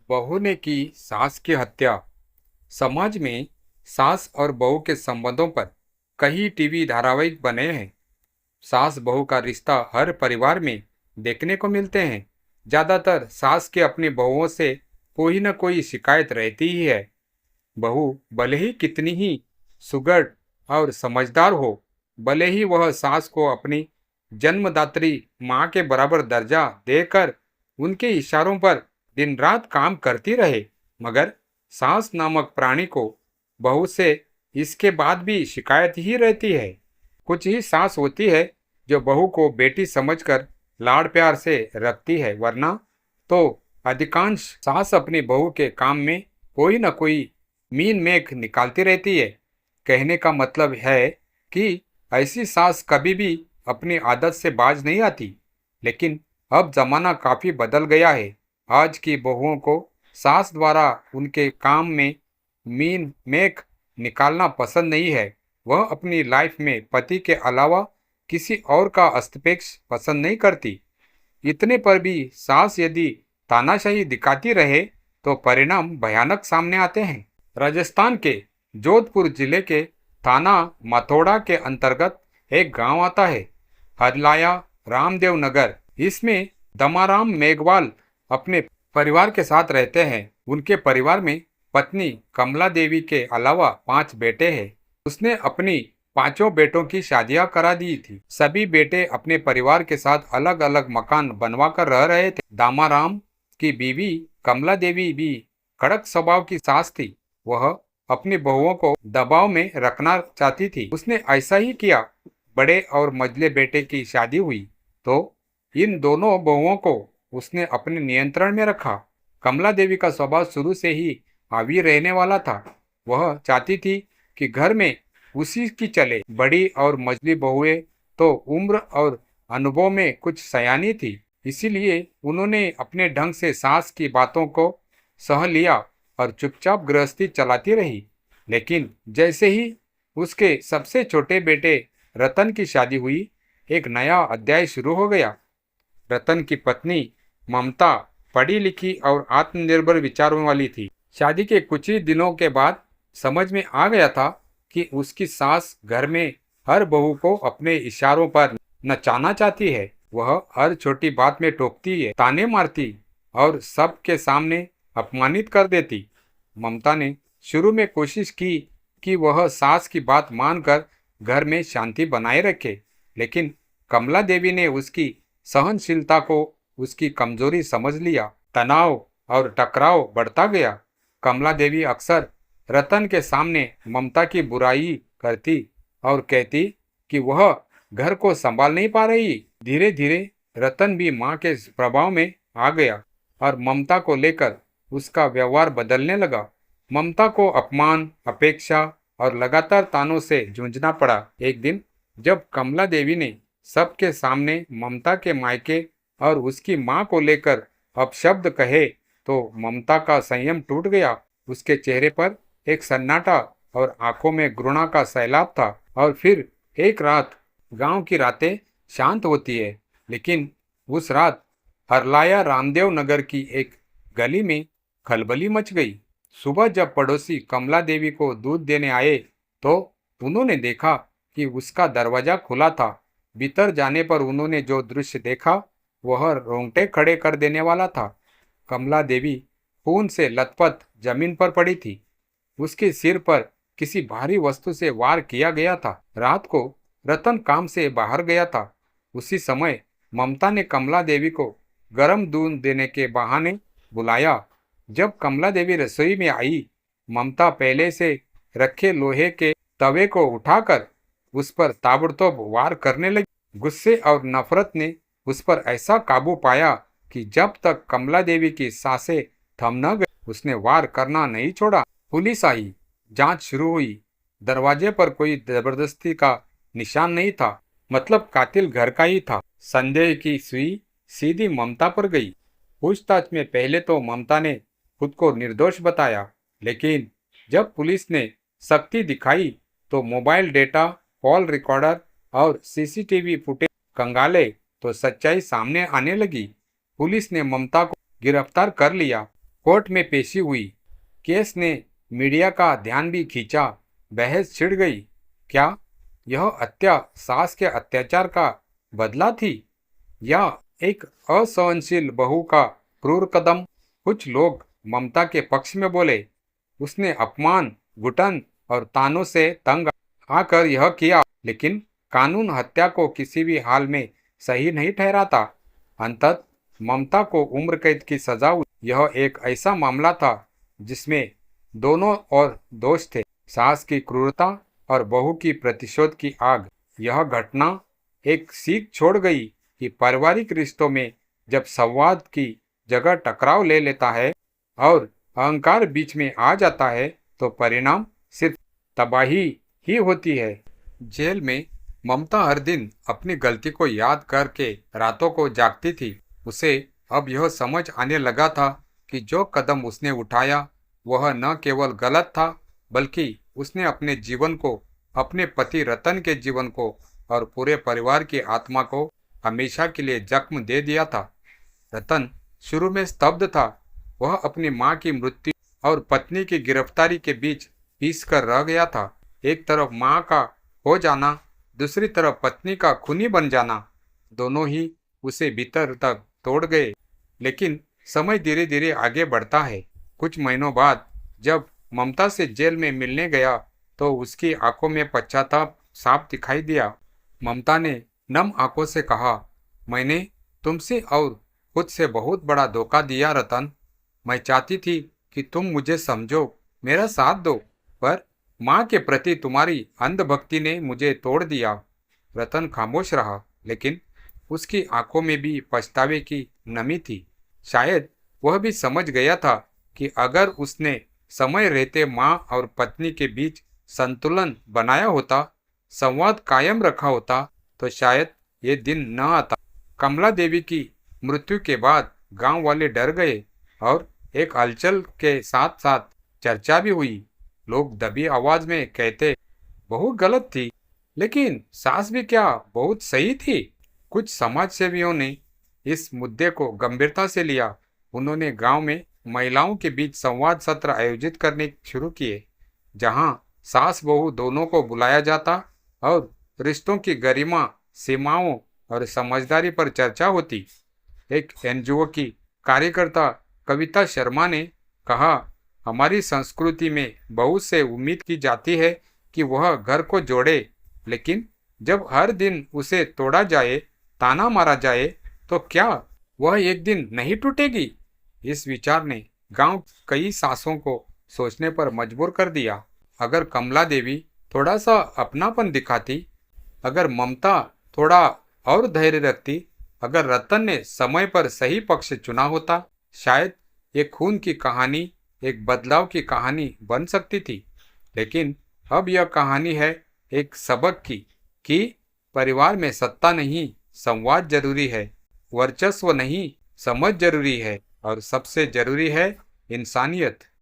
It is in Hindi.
बहू ने की सास की हत्या। समाज में सास और बहू के संबंधों पर कई टीवी धारावाहिक बने हैं। सास बहू का रिश्ता हर परिवार में देखने को मिलते हैं। ज्यादातर सास के अपनी बहुओं से कोई न कोई शिकायत रहती ही है। बहू भले ही कितनी ही सुगढ़ और समझदार हो, भले ही वह सास को अपनी जन्मदात्री माँ के बराबर दर्जा देकर उनके इशारों पर दिन रात काम करती रहे, मगर सास नामक प्राणी को बहू से इसके बाद भी शिकायत ही रहती है। कुछ ही सास होती है जो बहू को बेटी समझकर लाड़ प्यार से रखती है, वरना तो अधिकांश सास अपनी बहू के काम में कोई न कोई मीन मेख निकालती रहती है। कहने का मतलब है कि ऐसी सास कभी भी अपनी आदत से बाज नहीं आती। लेकिन अब जमाना काफी बदल गया है। आज की बहुओं को सास द्वारा उनके काम में मीन मेख निकालना पसंद नहीं है। वह अपनी लाइफ में पति के अलावा किसी और का हस्तक्षेप पसंद नहीं करती। इतने पर भी सास यदि तानाशाही दिखाती रहे तो परिणाम भयानक सामने आते हैं। राजस्थान के जोधपुर जिले के थाना मथोड़ा के अंतर्गत एक गांव आता है, हरलाया रामदेव नगर। इसमें दमाराम मेघवाल अपने परिवार के साथ रहते हैं। उनके परिवार में पत्नी कमला देवी के अलावा 5 बेटे हैं। उसने अपनी 5 बेटों की शादियां करा दी थी। सभी बेटे अपने परिवार के साथ अलग अलग मकान बनवा कर रह रहे थे। दामाराम की बीवी कमला देवी भी कड़क स्वभाव की सास थी। वह अपनी बहुओं को दबाव में रखना चाहती थी। उसने ऐसा ही किया। बड़े और मझले बेटे की शादी हुई तो इन दोनों बहुओं को उसने अपने नियंत्रण में रखा। कमला देवी का स्वभाव शुरू से ही हावी रहने वाला था। वह चाहती थी कि घर में उसी की चले। बड़ी और मझली बहुएं तो उम्र और अनुभव में कुछ सयानी थी, इसीलिए उन्होंने अपने ढंग से सास की बातों को सह लिया और चुपचाप गृहस्थी चलाती रही। लेकिन जैसे ही उसके सबसे छोटे बेटे रतन की शादी हुई, एक नया अध्याय शुरू हो गया। रतन की पत्नी ममता पढ़ी लिखी और आत्मनिर्भर विचारों वाली थी। शादी के कुछ ही दिनों के बाद समझ में आ गया था कि उसकी सास घर में हर बहू को अपने इशारों पर नचाना चाहती है। वह हर छोटी बात में टोकती है, ताने मारती और सबके सामने अपमानित कर देती। ममता ने शुरू में कोशिश की कि वह सास की बात मानकर घर में शांति बनाए रखे, लेकिन कमला देवी ने उसकी सहनशीलता को उसकी कमजोरी समझ लिया। तनाव और टकराव बढ़ता गया। कमला देवी अक्सर रतन के सामने ममता की बुराई करती और कहती कि वह घर को संभाल नहीं पा रही। धीरे धीरे रतन भी मां के प्रभाव में आ गया और ममता को लेकर उसका व्यवहार बदलने लगा। ममता को अपमान, अपेक्षा और लगातार तानों से जूझना पड़ा। एक दिन जब कमला देवी ने सबके सामने ममता के मायके और उसकी मां को लेकर अपशब्द कहे तो ममता का संयम टूट गया। उसके चेहरे पर एक सन्नाटा और आंखों में घृणा का सैलाब था। और फिर एक रात, गांव की रातें शांत होती है, लेकिन उस रात हरलाया रामदेव नगर की एक गली में खलबली मच गई। सुबह जब पड़ोसी कमला देवी को दूध देने आए तो उन्होंने देखा कि उसका दरवाजा खुला था। भीतर जाने पर उन्होंने जो दृश्य देखा वह रोंगटे खड़े कर देने वाला था। कमला देवी खून से लथपथ जमीन पर पड़ी थी। उसके सिर पर किसी भारी वस्तु से वार किया गया था। रात को रतन काम से बाहर गया था। उसी समय ममता ने कमला देवी को गर्म दूध देने के बहाने बुलाया। जब कमला देवी रसोई में आई, ममता पहले से रखे लोहे के तवे को उठाकर उस पर ताबड़तोड़ वार करने लगी। गुस्से और नफरत ने उस पर ऐसा काबू पाया कि जब तक कमला देवी की सांसें थम न गई, उसने वार करना नहीं छोड़ा। पुलिस आई, जांच शुरू हुई। दरवाजे पर कोई जबरदस्ती का निशान नहीं था, मतलब कातिल घर का ही था। संदेह की सुई सीधी ममता पर गई। पूछताछ में पहले तो ममता ने खुद को निर्दोष बताया, लेकिन जब पुलिस ने सख्ती दिखाई तो मोबाइल डेटा, कॉल रिकॉर्डर और सीसीटीवी फुटेज खंगाले तो सच्चाई सामने आने लगी। पुलिस ने ममता को गिरफ्तार कर लिया कोर्ट में पेशी हुई। केस ने मीडिया का ध्यान भी खींचा। बहस छिड़ गई। क्या यह हत्या सास के अत्याचार का बदला थी या एक असहनशील बहू का क्रूर कदम? कुछ लोग ममता के पक्ष में बोले, उसने अपमान, घुटन और तानों से तंग आकर यह किया। लेकिन कानून हत्या को किसी भी हाल में सही नहीं ठहराता। अंततः ममता को उम्र कैद की सजा हुई। यह एक ऐसा मामला था जिसमें दोनों और दोष थे, सास की क्रूरता और बहू की प्रतिशोध की आग। यह घटना एक सीख छोड़ गई कि पारिवारिक रिश्तों में जब संवाद की जगह टकराव ले लेता है और अहंकार बीच में आ जाता है तो परिणाम सिर्फ तबाही ही होती है। जेल में ममता हर दिन अपनी गलती को याद करके रातों को जागती थी। उसे अब यह समझ आने लगा था कि जो कदम उसने उठाया वह न केवल गलत था, बल्कि उसने अपने जीवन को, अपने पति रतन के जीवन को और पूरे परिवार की आत्मा को हमेशा के लिए जख्म दे दिया था। रतन शुरू में स्तब्ध था। वह अपनी मां की मृत्यु और पत्नी की गिरफ्तारी के बीच पीस कर रह गया था। एक तरफ मां का हो जाना, दूसरी तरफ पत्नी का खूनी बन जाना, दोनों ही उसे भीतर तक तोड़ गए। लेकिन समय धीरे धीरे आगे बढ़ता है। कुछ महीनों बाद जब ममता से जेल में मिलने गया तो उसकी आंखों में पश्चाताप साफ दिखाई दिया। ममता ने नम आंखों से कहा, मैंने तुमसे और खुद से बहुत बड़ा धोखा दिया रतन। मैं चाहती थी कि तुम मुझे समझो, मेरा साथ दो, पर माँ के प्रति तुम्हारी अंधभक्ति ने मुझे तोड़ दिया। रतन खामोश रहा, लेकिन उसकी आंखों में भी पछतावे की नमी थी। शायद वह भी समझ गया था कि अगर उसने समय रहते माँ और पत्नी के बीच संतुलन बनाया होता, संवाद कायम रखा होता, तो शायद ये दिन न आता। कमला देवी की मृत्यु के बाद गांव वाले डर गए और एक हलचल के साथ साथ चर्चा भी हुई। लोग दबी आवाज में कहते, बहू गलत थी, लेकिन सास भी क्या बहुत सही थी? कुछ समाजसेवियों ने इस मुद्दे को गंभीरता से लिया। उन्होंने गांव में महिलाओं के बीच संवाद सत्र आयोजित करने शुरू किए, जहां सास बहू दोनों को बुलाया जाता और रिश्तों की गरिमा, सीमाओं और समझदारी पर चर्चा होती। एक एनजीओ की कार्यकर्ता कविता शर्मा ने कहा, हमारी संस्कृति में बहू से उम्मीद की जाती है कि वह घर को जोड़े, लेकिन जब हर दिन उसे तोड़ा जाए, ताना मारा जाए, तो क्या वह एक दिन नहीं टूटेगी? इस विचार ने गांव कई सासों को सोचने पर मजबूर कर दिया। अगर कमला देवी थोड़ा सा अपनापन दिखाती, अगर ममता थोड़ा और धैर्य रखती, अगर रतन ने समय पर सही पक्ष चुना होता, शायद ये खून की कहानी एक बदलाव की कहानी बन सकती थी। लेकिन अब यह कहानी है एक सबक की कि परिवार में सत्ता नहीं, संवाद जरूरी है, वर्चस्व नहीं, समझ जरूरी है, और सबसे जरूरी है इंसानियत।